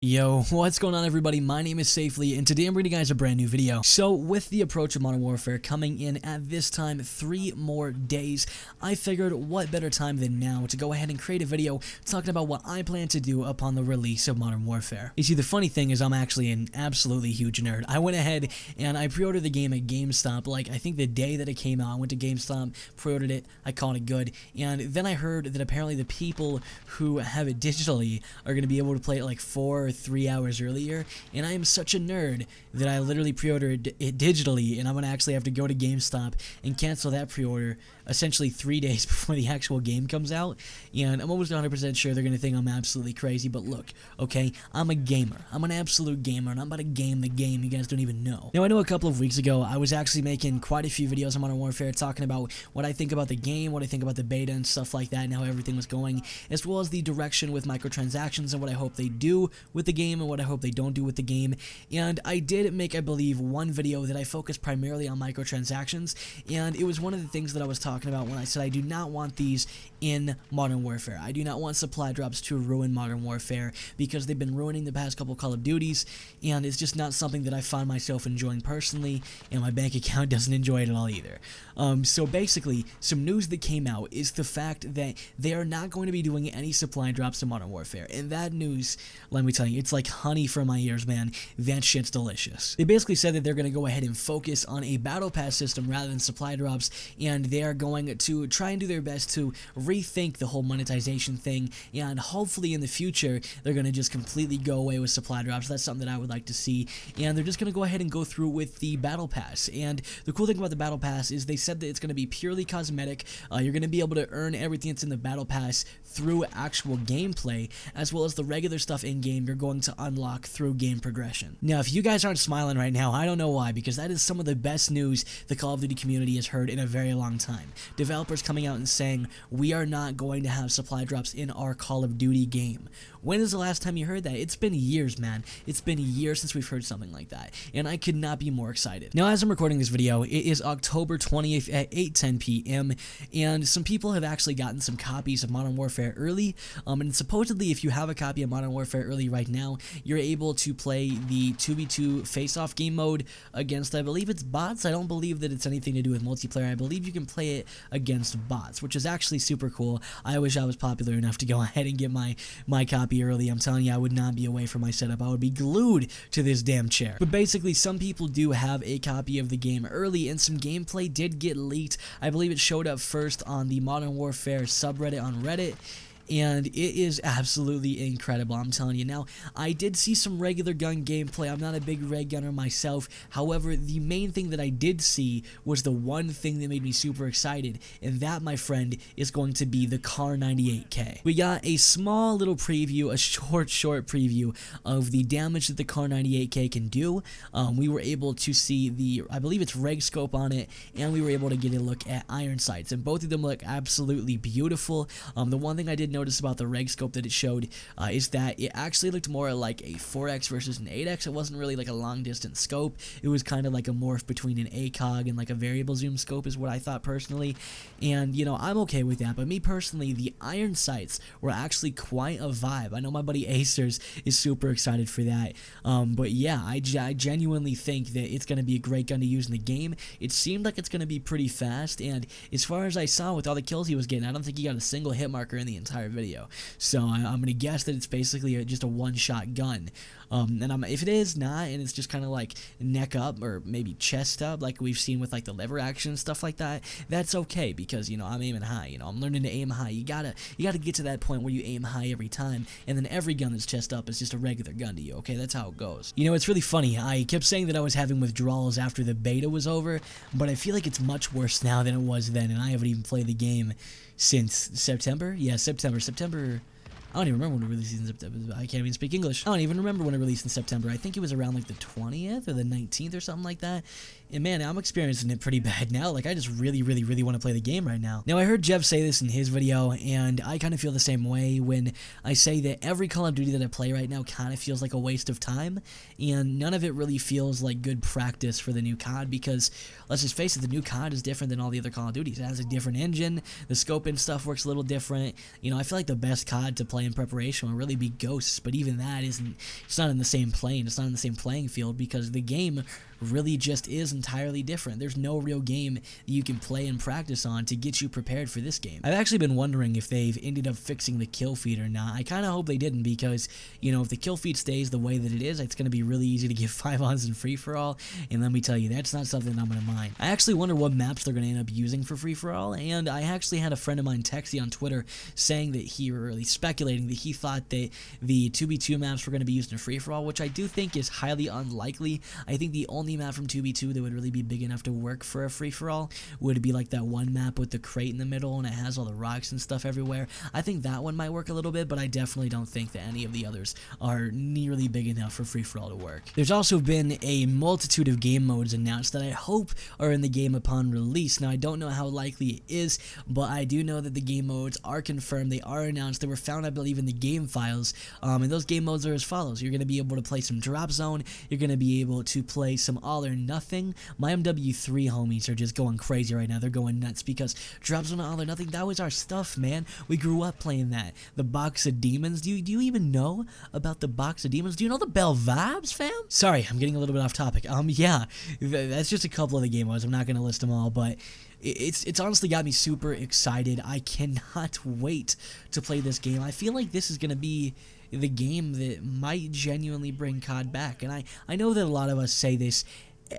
Yo, what's going on everybody? My name is Safely and today I'm bringing you guys a brand new video. So with the approach of Modern Warfare coming in at this time 3 more days, I figured what better time than now to go ahead and create a video talking about what I plan to do upon the release of Modern Warfare. You see, the funny thing is I'm actually an absolutely huge nerd. I went ahead and I pre-ordered the game at GameStop, like I think the day that it came out. I went to GameStop, pre-ordered it, I called it good, and then I heard that apparently the people who have it digitally are going to be able to play it like 4 or 3 hours earlier, and I am such a nerd that I literally pre-ordered it digitally, and I'm gonna actually have to go to GameStop and cancel that pre-order essentially 3 days before the actual game comes out. And I'm almost 100% sure they're gonna think I'm absolutely crazy, but look, okay, I'm a gamer. I'm an absolute gamer, and I'm about to game the game you guys don't even know. Now, I know a couple of weeks ago I was actually making quite a few videos on Modern Warfare talking about what I think about the game, what I think about the beta and stuff like that, and how everything was going, as well as the direction with microtransactions and what I hope they do with the game and what I hope they don't do with the game. And I did make, I believe, one video that I focused primarily on microtransactions, and it was one of the things that I was talking about when I said I do not want these in Modern Warfare. I do not want supply drops to ruin Modern Warfare because they've been ruining the past couple Call of Duties, and it's just not something that I find myself enjoying personally, and my bank account doesn't enjoy it at all either. So basically, some news that came out is the fact that they are not going to be doing any supply drops in Modern Warfare, and that news, let me tell you, it's like honey for my ears, man. That shit's delicious. They basically said that they're going to go ahead and focus on a battle pass system rather than supply drops, and they are going to try and do their best to rethink the whole monetization thing, and hopefully in the future they're going to just completely go away with supply drops. That's something that I would like to see, and they're just going to go ahead and go through with the battle pass. And the cool thing about the battle pass is they said that it's going to be purely cosmetic. You're going to be able to earn everything that's in the battle pass through actual gameplay, as well as the regular stuff in game you're going to unlock through game progression. Now, if you guys aren't smiling right now, I don't know why, because that is some of the best news the Call of Duty community has heard in a very long time. Developers coming out and saying, we are not going to have supply drops in our Call of Duty game. When is the last time you heard that? It's been years, man. It's been years since we've heard something like that, and I could not be more excited. Now, as I'm recording this video, it is October 20th at 8:10 p.m., and some people have actually gotten some copies of Modern Warfare early, and supposedly if you have a copy of Modern Warfare early right now, you're able to play the 2v2 face-off game mode against, I believe it's bots. I don't believe that it's anything to do with multiplayer. I believe you can play it against bots, which is actually super cool. I wish I was popular enough to go ahead and get my copy early. I'm telling you, I would not be away from my setup. I would be glued to this damn chair. But basically, some people do have a copy of the game early, and some gameplay did get leaked. I believe it showed up first on the Modern Warfare subreddit on Reddit, and it is absolutely incredible, I'm telling you. Now, I did see some regular gun gameplay. I'm not a big red gunner myself. However, the main thing that I did see was the one thing that made me super excited, and that, my friend, is going to be the Kar98K. We got a small little preview, a short preview of the damage that the Kar98K can do. We were able to see the, I believe it's reg scope on it, and we were able to get a look at iron sights, and both of them look absolutely beautiful. The one thing I did notice about the reg scope that it showed is that it actually looked more like a 4x versus an 8x. It wasn't really like a long distance scope. It was kind of like a morph between an ACOG and like a variable zoom scope is what I thought personally, and you know, I'm okay with that. But me personally, the iron sights were actually quite a vibe. I know my buddy Acers is super excited for that, but yeah, I genuinely think that it's going to be a great gun to use in the game. It seemed like it's going to be pretty fast, and as far as I saw with all the kills he was getting, I don't think he got a single hit marker in the entire video. So I'm going to guess that it's basically just a one-shot gun. And if it is not, and it's just kind of like neck up or maybe chest up like we've seen with like the lever action and stuff like that, that's okay, because you know, I'm aiming high. You know, I'm learning to aim high. You gotta get to that point where you aim high every time, and then every gun that's chest up is just a regular gun to you. Okay, that's how it goes. You know, it's really funny. I kept saying that I was having withdrawals after the beta was over, but I feel like it's much worse now than it was then, and I haven't even played the game since September. Yeah, September. I don't even remember when it released in September. I can't even speak English. I don't even remember when it released in September. I think it was around like the 20th or the 19th or something like that. And man, I'm experiencing it pretty bad now. Like, I just really want to play the game right now. Now, I heard Jeff say this in his video, and I kind of feel the same way when I say that every Call of Duty that I play right now kind of feels like a waste of time, and none of it really feels like good practice for the new COD, because let's just face it, the new COD is different than all the other Call of Duties. It has a different engine, the scope and stuff works a little different. You know, I feel like the best COD to play in preparation would really be Ghosts, but even that isn't, it's not in the same plane, it's not in the same playing field, because the game really just is entirely different. There's no real game that you can play and practice on to get you prepared for this game. I've actually been wondering if they've ended up fixing the kill feed or not. I kind of hope they didn't, because, you know, if the kill feed stays the way that it is, it's going to be really easy to get 5-ons in free-for-all, and let me tell you, that's not something I'm going to mind. I actually wonder what maps they're going to end up using for free-for-all, and I actually had a friend of mine text me on Twitter saying that he, or really speculating that he thought that the 2v2 maps were going to be used in free-for-all, which I do think is highly unlikely. I think the only map from 2v2 that would really be big enough to work for a free-for-all would be like that one map with the crate in the middle and it has all the rocks and stuff everywhere. I think that one might work a little bit, but I definitely don't think that any of the others are nearly big enough for free-for-all to work. There's also been a multitude of game modes announced that I hope are in the game upon release. Now, I don't know how likely it is, but I do know that the game modes are confirmed. They are announced. They were found, I believe, in the game files, and those game modes are as follows. You're going to be able to play some Drop Zone. You're going to be able to play some All or Nothing. My MW3 homies are just going crazy right now. They're going nuts because Drop Zone and All or Nothing, that was our stuff, man. We grew up playing that. The Box of Demons. Do you even know about the Box of Demons? Do you know the Bell Vibes, fam? Sorry, I'm getting a little bit off topic. Yeah, that's just a couple of the game modes. I'm not going to list them all, but it's honestly got me super excited. I cannot wait to play this game. I feel like this is going to be the game that might genuinely bring COD back, and I know that a lot of us say this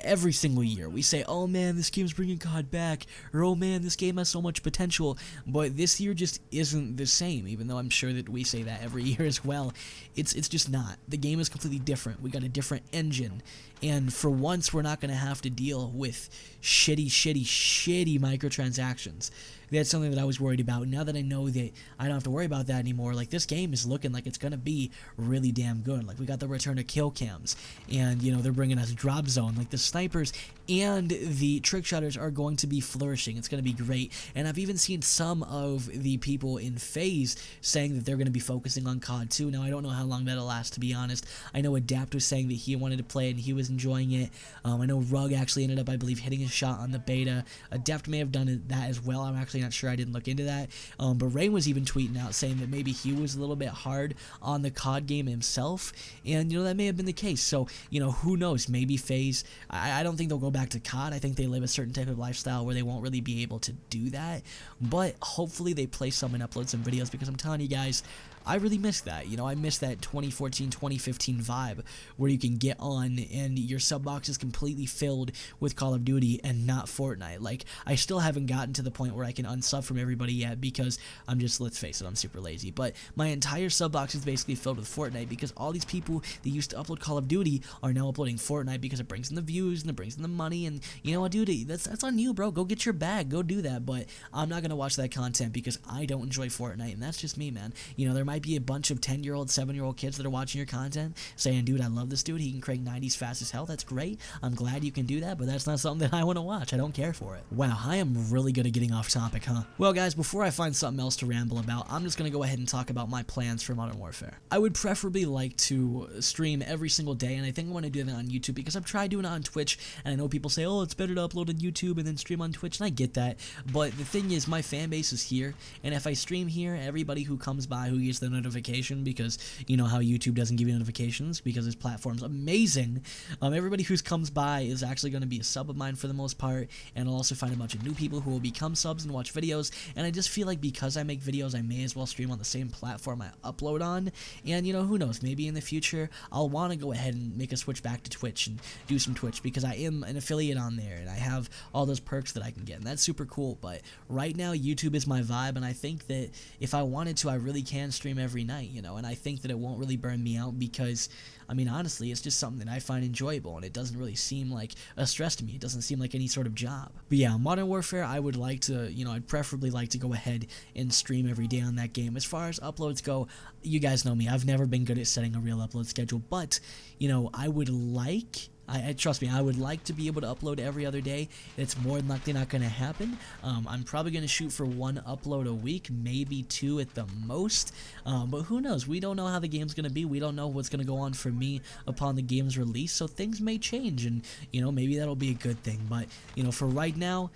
every single year. We say, oh man, this game's bringing COD back, or oh man, this game has so much potential, but this year just isn't the same, even though I'm sure that we say that every year as well. It's just not. The game is completely different. We got a different engine, and for once, we're not going to have to deal with shitty microtransactions. That's something that I was worried about. Now that I know that I don't have to worry about that anymore, like, this game is looking like it's going to be really damn good. Like, we got the return of kill cams, and, you know, they're bringing us Drop Zone. Like, the snipers and the trick shotters are going to be flourishing. It's going to be great, and I've even seen some of the people in FaZe saying that they're going to be focusing on COD 2. Now, I don't know how long that'll last, to be honest. I know Adapt was saying that he wanted to play it and he was enjoying it. I know Rug actually ended up, I believe, hitting a shot on the beta. Adapt may have done that as well. I'm actually not sure. I didn't look into that. But Rain was even tweeting out saying that maybe he was a little bit hard on the COD game himself, and, you know, that may have been the case. So, you know, who knows? Maybe FaZe, I don't think they'll go back to COD. I think they live a certain type of lifestyle where they won't really be able to do that, but hopefully they play some and upload some videos, because I'm telling you guys, I really miss that. You know, I miss that 2014, 2015 vibe where you can get on and your sub box is completely filled with Call of Duty and not Fortnite. Like, I still haven't gotten to the point where I can unsub from everybody yet, because I'm just, let's face it, I'm super lazy. But my entire sub box is basically filled with Fortnite, because all these people that used to upload Call of Duty are now uploading Fortnite, because it brings in the views and it brings in the money. And, you know what, dude, that's on you, bro. Go get your bag. Go do that. But I'm not going to watch that content because I don't enjoy Fortnite, and that's just me, man. You know, there might be a bunch of 10-year-old, 7-year-old kids that are watching your content saying, dude, I love this dude. He can crank 90s fast as hell. That's great. I'm glad you can do that, but that's not something that I want to watch. I don't care for it. Wow, I am really good at getting off topic, huh? Well, guys, before I find something else to ramble about, I'm just going to go ahead and talk about my plans for Modern Warfare. I would preferably like to stream every single day, and I think I want to do that on YouTube, because I've tried doing it on Twitch, and I know people say, oh, it's better to upload on YouTube and then stream on Twitch, and I get that, but the thing is, my fan base is here, and if I stream here, everybody who comes by who gets the notification, because you know how YouTube doesn't give you notifications because his platform's amazing, everybody who comes by is actually going to be a sub of mine for the most part, and I'll also find a bunch of new people who will become subs and watch videos, and I just feel like because I make videos, I may as well stream on the same platform I upload on, and, you know, who knows, maybe in the future, I'll want to go ahead and make a switch back to Twitch and do some Twitch, because I am an affiliate on there, and I have all those perks that I can get, and that's super cool. But right now, YouTube is my vibe, and I think that if I wanted to, I really can stream every night, you know, and I think that it won't really burn me out, because, I mean, honestly, it's just something that I find enjoyable, and it doesn't really seem like a stress to me. It doesn't seem like any sort of job. But yeah, Modern Warfare, I would like to, you know, I'd preferably like to go ahead and stream every day on that game. As far as uploads go, you guys know me. I've never been good at setting a real upload schedule, but, you know, I would like I trust me, I would like to be able to upload every other day. It's more than likely not going to happen. I'm probably going to shoot for 1 upload a week, maybe 2 at the most. But who knows? We don't know how the game's going to be. We don't know what's going to go on for me upon the game's release. So things may change, and maybe that'll be a good thing. But for right now,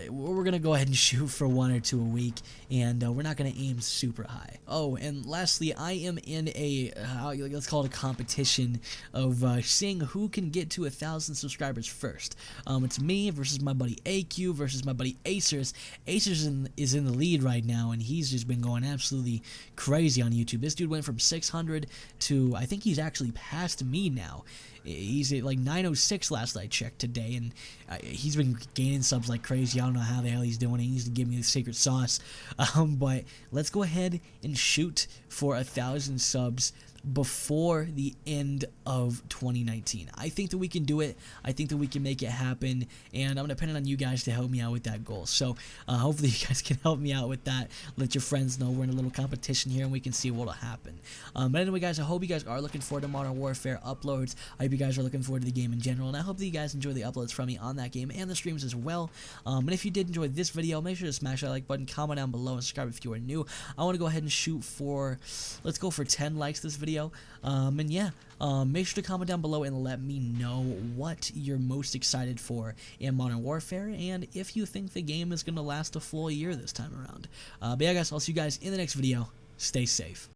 we're going to go ahead and shoot for 1 or 2 a week, and we're not going to aim super high. Oh, and lastly, I am in a, let's call it a competition of seeing who can get to 1,000 subscribers first. It's me versus my buddy AQ versus my buddy Acers. Acers is in the lead right now, and he's just been going absolutely crazy on YouTube. This dude went from 600 to, I think he's actually passed me now. He's at like 906 last I checked today, and he's been gaining subs like crazy. I don't know how the hell he's doing it. He needs to give me the secret sauce. But let's go ahead and shoot for 1,000 subs before the end of 2019. I think that we can do it. I think that we can make it happen, and I'm depending on you guys to help me out with that goal. So hopefully you guys can help me out with that. Let your friends know we're in a little competition here, and we can see what'll happen. But anyway, guys, I hope you guys are looking forward to Modern Warfare uploads. I hope you guys are looking forward to the game in general, and I hope that you guys enjoy the uploads from me on that game and the streams as well. And if you did enjoy this video, make sure to smash that like button, comment down below, and subscribe if you are new. I want to go ahead and shoot for, let's go for 10 likes this video. And yeah, make sure to comment down below and let me know what you're most excited for in Modern Warfare, and if you think the game is going to last a full year this time around. But yeah, guys, I'll see you guys in the next video. Stay safe.